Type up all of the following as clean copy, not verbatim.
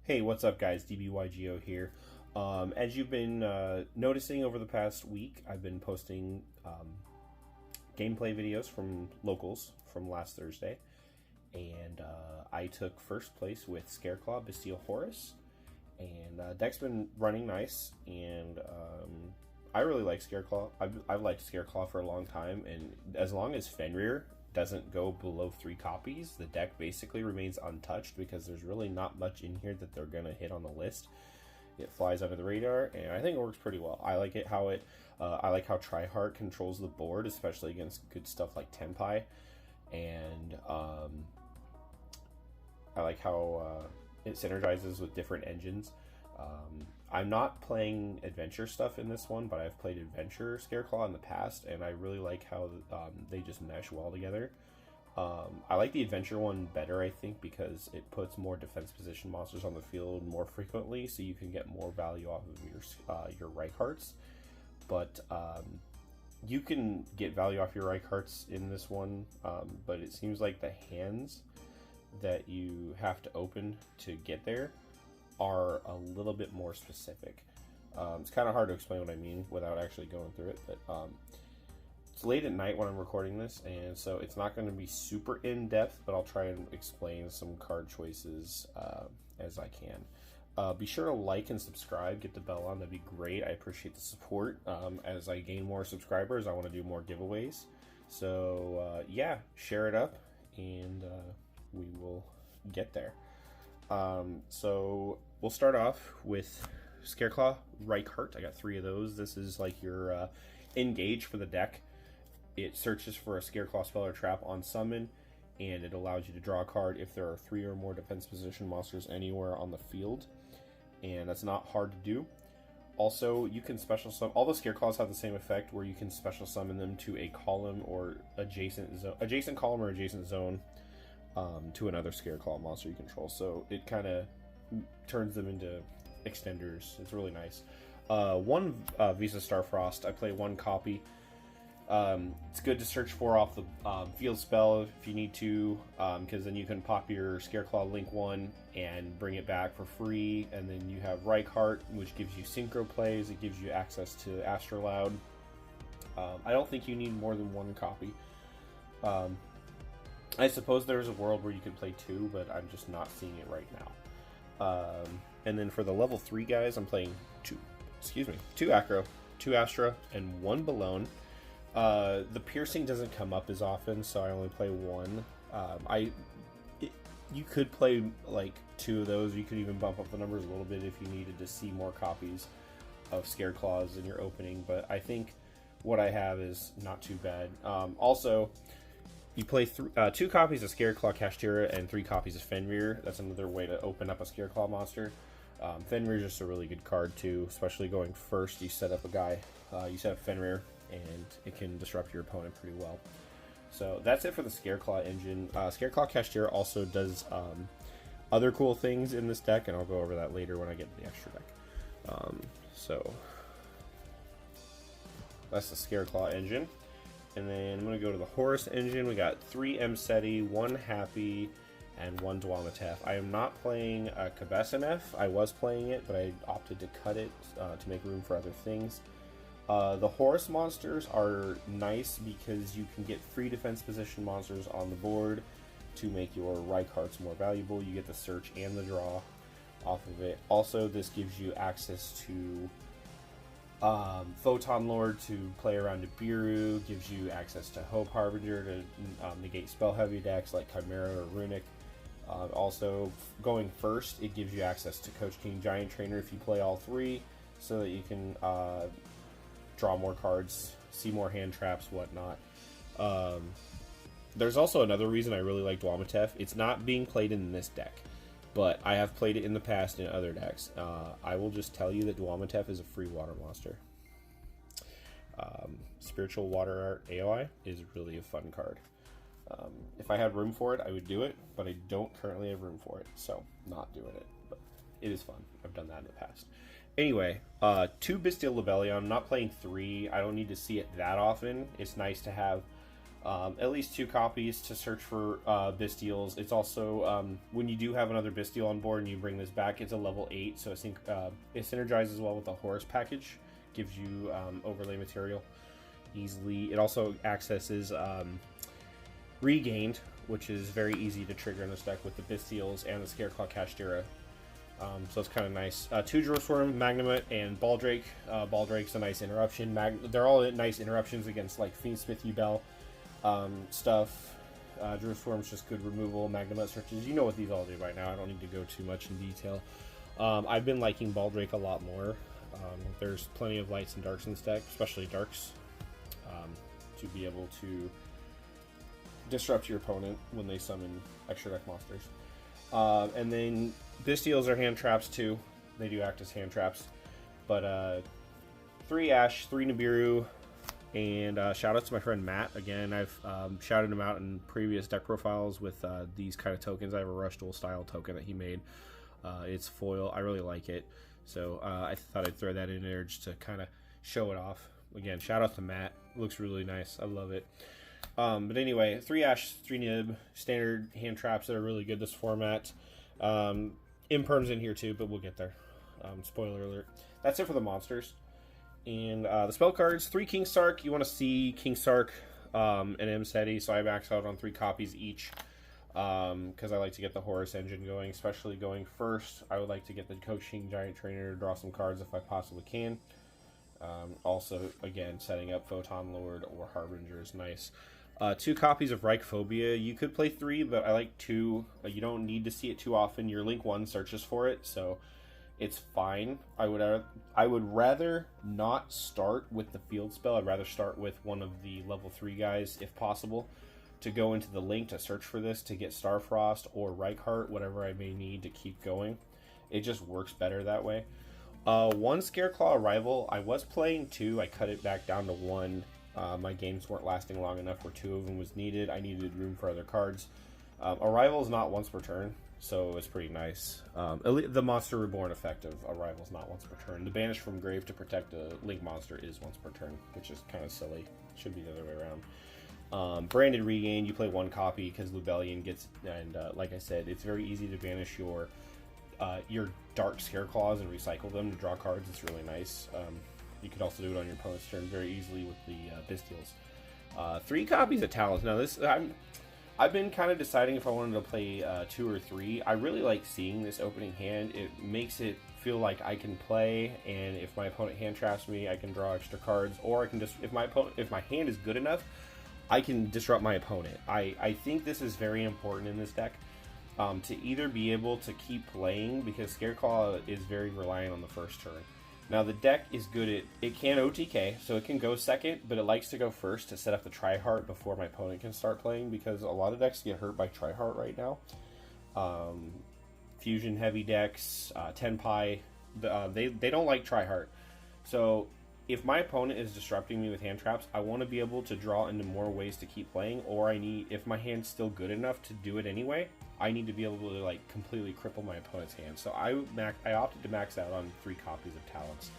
Hey, what's up guys, DB-YGO here. As you've been noticing over the past week, I've been posting gameplay videos from locals from last Thursday, and I took first place with Scareclaw, Bystial, Horus, and deck's been running nice, and I really like Scareclaw. I've liked Scareclaw for a long time, and as long as Fenrir doesn't go below 3 copies, the deck basically remains untouched because there's really not much in here that they're gonna hit on the list. It flies under the radar, and I think it works pretty well. I like it how I like how Tryhard controls the board, especially against good stuff like Tempai, and I like how it synergizes with different engines. I'm not playing adventure stuff in this one, but I've played adventure Scareclaw in the past, and I really like how they just mesh well together. I like the adventure one better, I think, because it puts more defense position monsters on the field more frequently, so you can get more value off of your Reichardts. But you can get value off your Reichardts in this one, but it seems like the hands that you have to open to get there are a little bit more specific. It's kind of hard to explain what I mean without actually going through it, but it's late at night when I'm recording this, and so it's not going to be super in-depth, but I'll try and explain some card choices as I can. Be sure to like and subscribe, get the bell on, that'd be great. I appreciate the support. As I gain more subscribers, I want to do more giveaways. So yeah, share it up, and we will get there. So we'll start off with Scareclaw, Reichardt. I got 3 of those. This is like your engage for the deck. It searches for a Scareclaw spell or trap on summon, and it allows you to draw a card if there are 3 or more defense position monsters anywhere on the field, and that's not hard to do. Also, you can special summon. All the Scareclaws have the same effect, where you can special summon them to a column or adjacent column or adjacent zone to another Scareclaw monster you control. So it kind of turns them into extenders. It's really nice. One Visa Starfrost. I play 1 copy. It's good to search for off the field spell if you need to, because then you can pop your Scareclaw Link 1 and bring it back for free. And then you have Reichardt, which gives you synchro plays. It gives you access to Astrolaud. I don't think you need more than 1 copy. I suppose there's a world where you could play 2, but I'm just not seeing it right now. And then for the level 3 guys, I'm playing 2 Acro, 2 Astra, and 1 Balone. The piercing doesn't come up as often, so I only play 1. You could play like 2 of those. You could even bump up the numbers a little bit if you needed to see more copies of Scareclaws in your opening, but I think what I have is not too bad. Also, you play 2 copies of Scareclaw Kashtira and 3 copies of Fenrir. That's another way to open up a Scareclaw monster. Fenrir is just a really good card too, especially going first. You set up a guy, you set up Fenrir, and it can disrupt your opponent pretty well. So that's it for the Scareclaw engine. Scareclaw Kashtira also does other cool things in this deck, and I'll go over that later when I get to the extra deck. So that's the Scareclaw engine. And then I'm going to go to the Horus engine. We got 3 Mseti, 1 Happy, and 1 Dwamatef. I am not playing Kabesanef. I was playing it, but I opted to cut it to make room for other things. The Horus monsters are nice because you can get free defense position monsters on the board to make your Reichardts more valuable. You get the search and the draw off of it. Also, this gives you access to Photon Lord to play around Nibiru, gives you access to Hope Harbinger to negate spell heavy decks like Chimera or Runic. Also, going first, it gives you access to Coach King Giant Trainer if you play all 3, so that you can draw more cards, see more hand traps, whatnot. There's also another reason I really like Dwamatef. It's not being played in this deck, but I have played it in the past in other decks. I will just tell you that Dwamatef is a free water monster. Spiritual Water Art AOI is really a fun card. If I had room for it, I would do it, but I don't currently have room for it, so not doing it. But it is fun. I've done that in the past. Anyway, 2 Bystial Lebellion. I'm not playing 3. I don't need to see it that often. It's nice to have at least 2 copies to search for Bystials. It's also, when you do have another Bystial on board and you bring this back, it's a level 8, so it synergizes well with the Horus package. Gives you overlay material easily. It also accesses Regained, which is very easy to trigger in this deck with the Bystials and the Scareclaw Kashtira. So it's kind of nice. 2 Drillswarm, Magnemite, and Baldrake. Baldrake's a nice interruption. They're all nice interruptions against like Fiendsmith Ubel stuff. Drillswarm's just good removal. Magnemite searches. You know what these all do by now. I don't need to go too much in detail. I've been liking Baldrake a lot more. There's plenty of lights and darks in this deck, especially darks, to be able to disrupt your opponent when they summon extra deck monsters. And then Bystials are hand traps too. They do act as hand traps. But 3 Ash, 3 Nibiru, and shout out to my friend Matt. Again, I've shouted him out in previous deck profiles with these kind of tokens. I have a Rush Duel style token that he made. It's foil. I really like it. So I thought I'd throw that in there just to kind of show it off. Again, shout out to Matt. Looks really nice. I love it. But anyway, 3 Ash, 3 Nib, standard hand traps that are really good this format. Imperm's in here too, but we'll get there. Spoiler alert. That's it for the monsters. And the spell cards, 3 King Sark. You want to see King Sark and M-Seti, so I max out on 3 copies each. Because I like to get the Horus engine going, especially going first. I would like to get the Coaching Giant Trainer to draw some cards if I possibly can. Also, again, setting up Photon Lord or Harbinger is nice. 2 copies of Reichphobia. You could play 3, but I like 2. You don't need to see it too often. Your Link 1 searches for it, so it's fine. I would rather not start with the field spell. I'd rather start with one of the level 3 guys, if possible, to go into the Link to search for this, to get Starfrost or Reichheart, whatever I may need to keep going. It just works better that way. 1 Scareclaw Arrival. I was playing 2. I cut it back down to 1. My games weren't lasting long enough where 2 of them was needed. I needed room for other cards. Arrival is not once per turn, so it's pretty nice. The Monster Reborn effect of Arrival is not once per turn. The Banish from Grave to protect a Link monster is once per turn, which is kind of silly. Should be the other way around. Branded Regain, you play 1 copy because Lebellion gets, and like I said, it's very easy to banish your Dark Scareclaws and recycle them to draw cards. It's really nice. You could also do it on your opponent's turn very easily with the Bystials. 3 copies of Talons. Now this, I've been kind of deciding if I wanted to play 2 or 3. I really like seeing this opening hand. It makes it feel like I can play, and if my opponent hand traps me, I can draw extra cards, or I can just, if my hand is good enough, I can disrupt my opponent. I think this is very important in this deck. To either be able to keep playing, because Scareclaw is very reliant on the first turn. Now the deck is good at, it can OTK, so it can go second, but it likes to go first to set up the Tri-Heart before my opponent can start playing, because a lot of decks get hurt by Tri-Heart right now. Fusion heavy decks, Tenpai, they don't like Tri-Heart. So if my opponent is disrupting me with hand traps, I want to be able to draw into more ways to keep playing, or if my hand's still good enough to do it anyway, I need to be able to like completely cripple my opponent's hand. So I opted to max out on 3 copies of Talents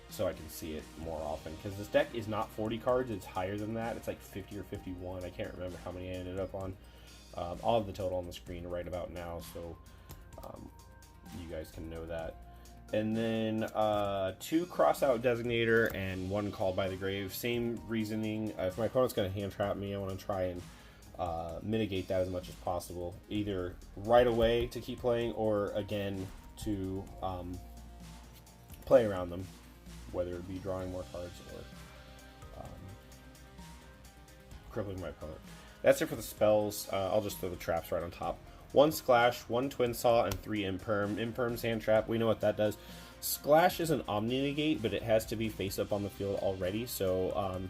so I can see it more often, because this deck is not 40 cards, it's higher than that. It's like 50 or 51. I can't remember how many I ended up on. I'll have the total on the screen right about now, so you guys can know that. And then 2 Crossout Designator and 1 Called by the Grave. Same reasoning. If my opponent's going to hand trap me, I want to try and mitigate that as much as possible. Either right away to keep playing, or again to play around them, whether it be drawing more cards or crippling my opponent. That's it for the spells. I'll just throw the traps right on top. 1 Splash, 1 Twin Saw, and 3 Imperm. Imperm's hand trap, we know what that does. Splash is an Omni Negate, but it has to be face up on the field already, so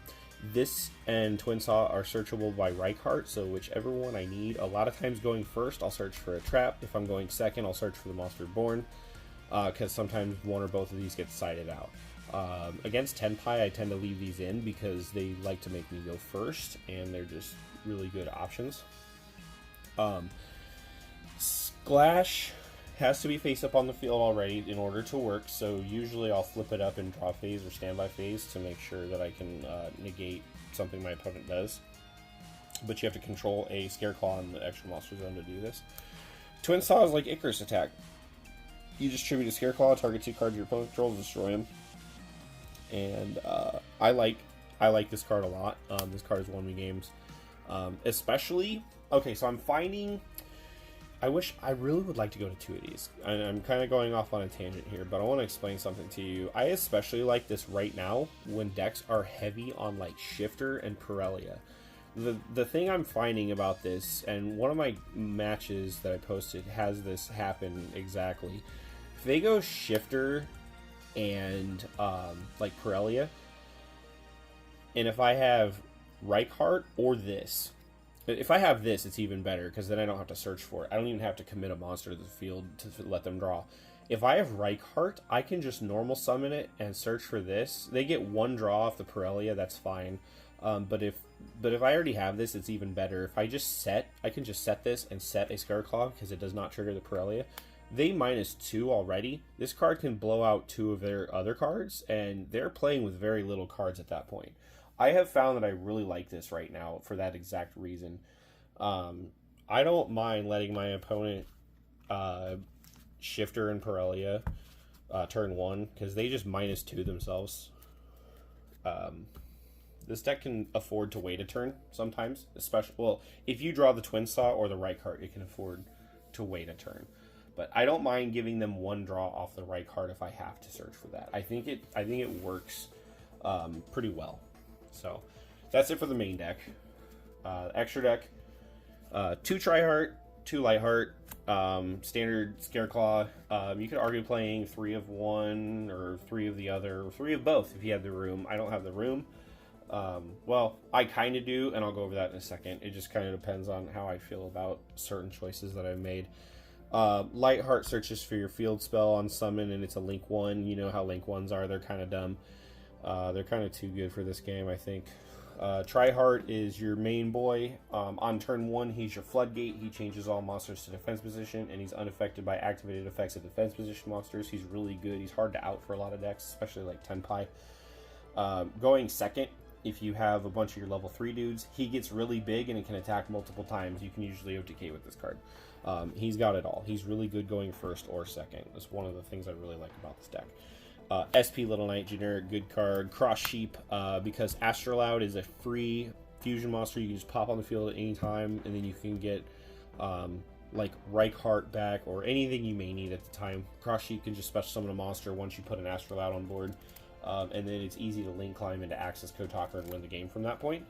this and Twin Saw are searchable by Reichheart, so whichever one I need. A lot of times going first, I'll search for a trap. If I'm going second, I'll search for the Monster Born, because sometimes one or both of these get sided out. Against Tenpai, I tend to leave these in because they like to make me go first, and they're just really good options. Splash has to be face up on the field already in order to work, so usually I'll flip it up in draw phase or standby phase to make sure that I can negate something my opponent does. But you have to control a Scareclaw in the extra monster zone to do this. Twin Saw is like Icarus attack. You distribute a Scareclaw, target 2 cards your opponent controls, destroy him. And I like this card a lot. This card has won me games. Especially, okay, so I'm finding, I really would like to go to 2 of these. And I'm kind of going off on a tangent here, but I want to explain something to you. I especially like this right now when decks are heavy on like Shifter and Pirellia. The thing I'm finding about this, and one of my matches that I posted has this happen exactly. If they go Shifter and like Pirellia, and if I have Reichhardt or this, if I have this, it's even better, because then I don't have to search for it. I don't even have to commit a monster to the field to let them draw. If I have Reichhardt, I can just normal summon it and search for this. They get 1 draw off the Pirellia, that's fine. But if I already have this, it's even better. If I can just set this and set a Scareclaw, because it does not trigger the Pirellia. They -2 already. This card can blow out 2 of their other cards, and they're playing with very little cards at that point. I have found that I really like this right now for that exact reason. I don't mind letting my opponent Shifter and Pirellia turn 1, because they just -2 themselves. This deck can afford to wait a turn sometimes, especially, well, if you draw the Twin Saw or the Reichhardt, it can afford to wait a turn. But I don't mind giving them 1 draw off the Reichhardt if I have to search for that. I think it works pretty well. So that's it for the main deck. Extra deck, 2 Tryheart, 2 Lightheart, standard Scareclaw. You could argue playing 3 of one or 3 of the other, or 3 of both if you have the room. I don't have the room. Well, I kind of do, and I'll go over that in a second. It just kind of depends on how I feel about certain choices that I've made. Lightheart searches for your field spell on summon, and it's a link 1. You know how link 1s are. They're kind of dumb. They're kind of too good for this game, I think. Tryheart is your main boy. On turn 1, he's your floodgate. He changes all monsters to defense position, and he's unaffected by activated effects of defense position monsters. He's really good. He's hard to out for a lot of decks, especially like Tenpai. Going second, if you have a bunch of your level 3 dudes, he gets really big and it can attack multiple times. You can usually OTK with this card. He's got it all. He's really good going first or second. That's one of the things I really like about this deck. SP Little Knight, generic good card. Cross Sheep, because Astrolaud is a free fusion monster. You can just pop on the field at any time, and then you can get like Reichhardt back or anything you may need at the time. Cross Sheep can just special summon a monster once you put an Astrolaud on board. And then it's easy to link climb into Access Code Talker and win the game from that point.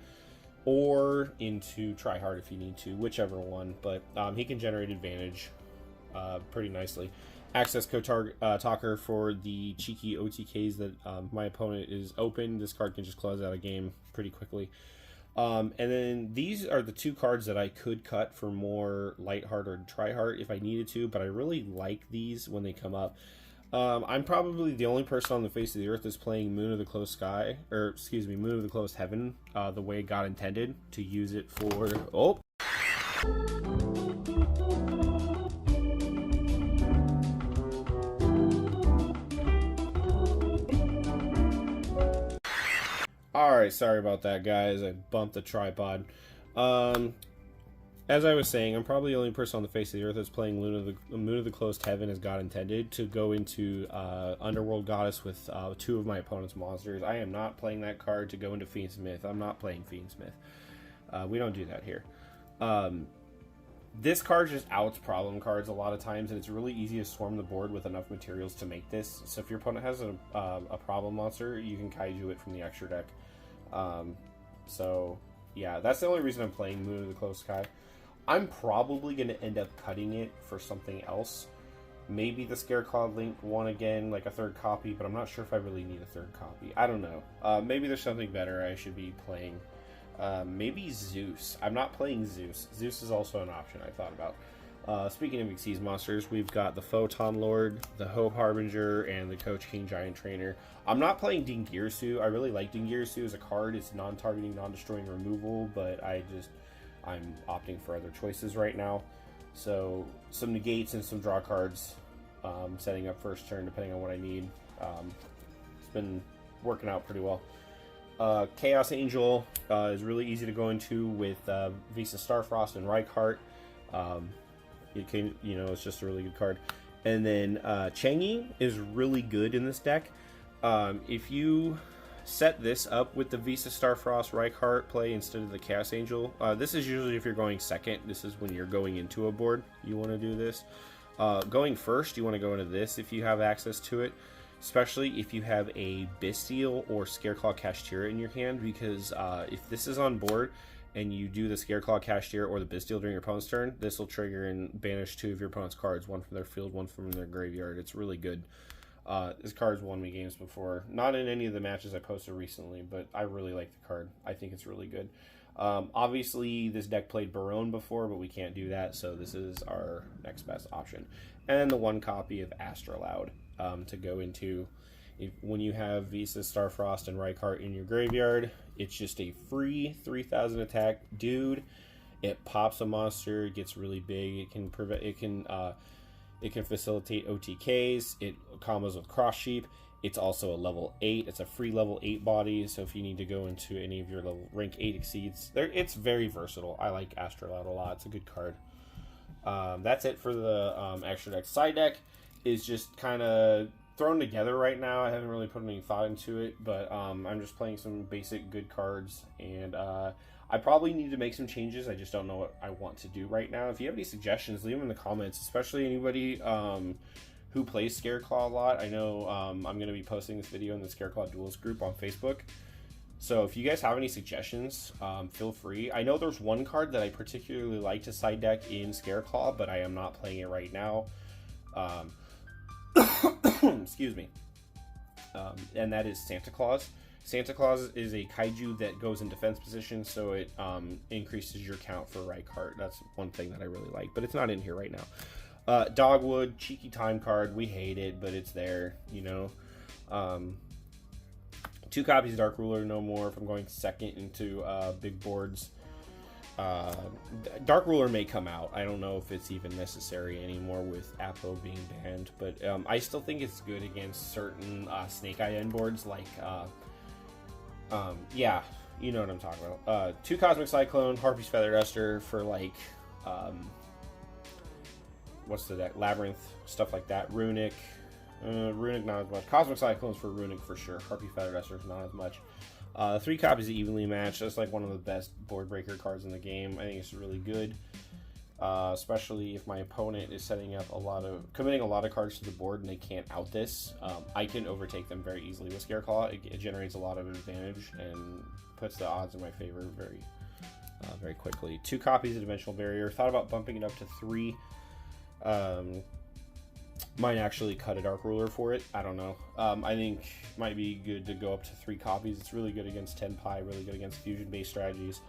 Or into Tryhard if you need to, whichever one. But he can generate advantage pretty nicely. Access Code Talker for the cheeky OTKs that my opponent is open. This card can just close out a game pretty quickly. And then these are the 2 cards that I could cut for more Lightheart or Tryhard if I needed to. But I really like these when they come up. I'm probably the only person on the face of the earth that's playing Moon of the Closed Sky, or excuse me, Moon of the Closed Heaven, the way God intended, to use it for, oh! Alright, sorry about that, guys. I bumped the tripod. As I was saying, I'm probably the only person on the face of the earth that's playing Moon of the Closed Heaven as God intended, to go into Underworld Goddess with 2 of my opponent's monsters. I am not playing that card to go into Fiendsmith. I'm not playing Fiendsmith. We don't do that here. This card just outs problem cards a lot of times, and it's really easy to swarm the board with enough materials to make this. So if your opponent has a problem monster, you can kaiju it from the extra deck. So yeah, that's the only reason I'm playing Moon of the Closed Sky. I'm probably going to end up cutting it for something else. Maybe the Scareclaw Link one again, like a 3rd copy, but I'm not sure if I really need a 3rd copy. I don't know. Maybe there's something better I should be playing. Maybe Zeus. I'm not playing Zeus. Zeus is also an option I thought about. Speaking of Xyz monsters, we've got the Photon Lord, the Hope Harbinger, and the Coach King Giant Trainer. I'm not playing Dingirsu. I really like Dingirsu as a card. It's non-targeting, non-destroying removal, but I'm opting for other choices right now. So some negates and some draw cards, setting up first turn depending on what I need. It's been working out pretty well. Chaos Angel is really easy to go into with Visa Starfrost and Rykart. It's just a really good card. And then Changi is really good in this deck. If you set this up with the Visa Starfrost Rykart play instead of the Chaos Angel, this is usually if you're going second. This is when you're going into a board. You want to do this. Going first, you want to go into this if you have access to it. Especially if you have a Bystial or Scareclaw Kashtira in your hand, because if this is on board and you do the Scareclaw Kashtira or the Bystial during your opponent's turn, this will trigger and banish 2 of your opponent's cards, one from their field, one from their graveyard. It's really good. This card's won me games before. Not in any of the matches I posted recently, but I really like the card. I think it's really good. Obviously, this deck played Barone before, but we can't do that, so this is our next best option. And the 1 copy of Astrolaud to go into. When you have Visa, Starfrost, and Rykart in your graveyard, it's just a free 3,000 attack dude. It pops a monster, it gets really big, it can facilitate OTKs, it combos with Cross Sheep. It's also a level 8. It's a free level 8 body, so if you need to go into any of your level rank 8 exceeds, it's very versatile. I like Astrolaud a lot. It's a good card. That's it for the extra deck. Side deck is just kind of thrown together right now. I haven't really put any thought into it, but I'm just playing some basic good cards, and I probably need to make some changes. I just don't know what I want to do right now. If you have any suggestions, leave them in the comments, especially anybody who plays Scareclaw a lot. I know I'm going to be posting this video in the Scareclaw Duelist group on Facebook. So if you guys have any suggestions, feel free. I know there's one card that I particularly like to side deck in Scareclaw, but I am not playing it right now. Excuse me. And that is Santa Claus. Santa Claus is a kaiju that goes in defense position, so it increases your count for Rykart. That's one thing that I really like, but it's not in here right now. Dogwood, cheeky time card. We hate it, but it's there, you know. 2 copies of Dark Ruler, no more if I'm going second into big boards. Dark Ruler may come out. I don't know if it's even necessary anymore with Apo being banned, but I still think it's good against certain Snake Eye end boards, like, yeah, you know what I'm talking about. 2 Cosmic Cyclone, Harpy's Feather Duster for, like, what's the deck? Labyrinth, stuff like that. Runic. Runic, not as much. Cosmic Cyclones for Runic for sure. Harpy Feather Duster, not as much. 3 copies of Evenly Matched. That's like one of the best board breaker cards in the game. I think it's really good. Especially if my opponent is committing a lot of cards to the board and they can't out this. I can overtake them very easily with Scareclaw. It generates a lot of advantage and puts the odds in my favor very quickly. 2 copies of Dimensional Barrier. Thought about bumping it up to 3. Might actually cut a Dark Ruler for it. I don't know. I think it might be good to go up to 3 copies. It's really good against Tenpai, really good against fusion-based strategies.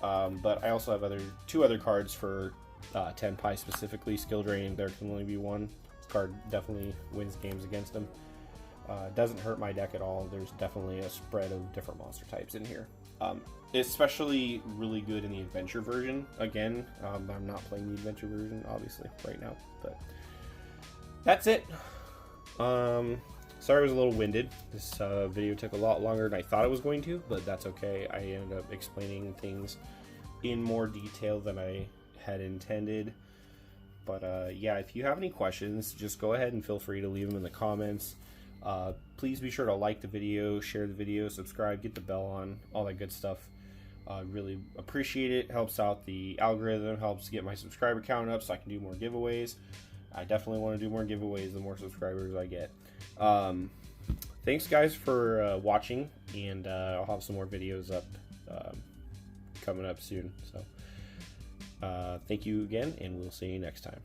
But I also have 2 other cards for Tenpai specifically. Skill Drain, there can only be 1. This card definitely wins games against them. Doesn't hurt my deck at all. There's definitely a spread of different monster types in here. Especially really good in the Adventure version. Again, I'm not playing the Adventure version, obviously, right now. But that's it. Sorry I was a little winded. This video took a lot longer than I thought it was going to, but that's okay. I ended up explaining things in more detail than I had intended. But yeah, if you have any questions, just go ahead and feel free to leave them in the comments. Please be sure to like the video, share the video, subscribe, get the bell on, all that good stuff. Really appreciate it. Helps out the algorithm, helps get my subscriber count up so I can do more giveaways. I definitely want to do more giveaways the more subscribers I get. Thanks guys for watching, and I'll have some more videos up coming up soon. So thank you again, and we'll see you next time.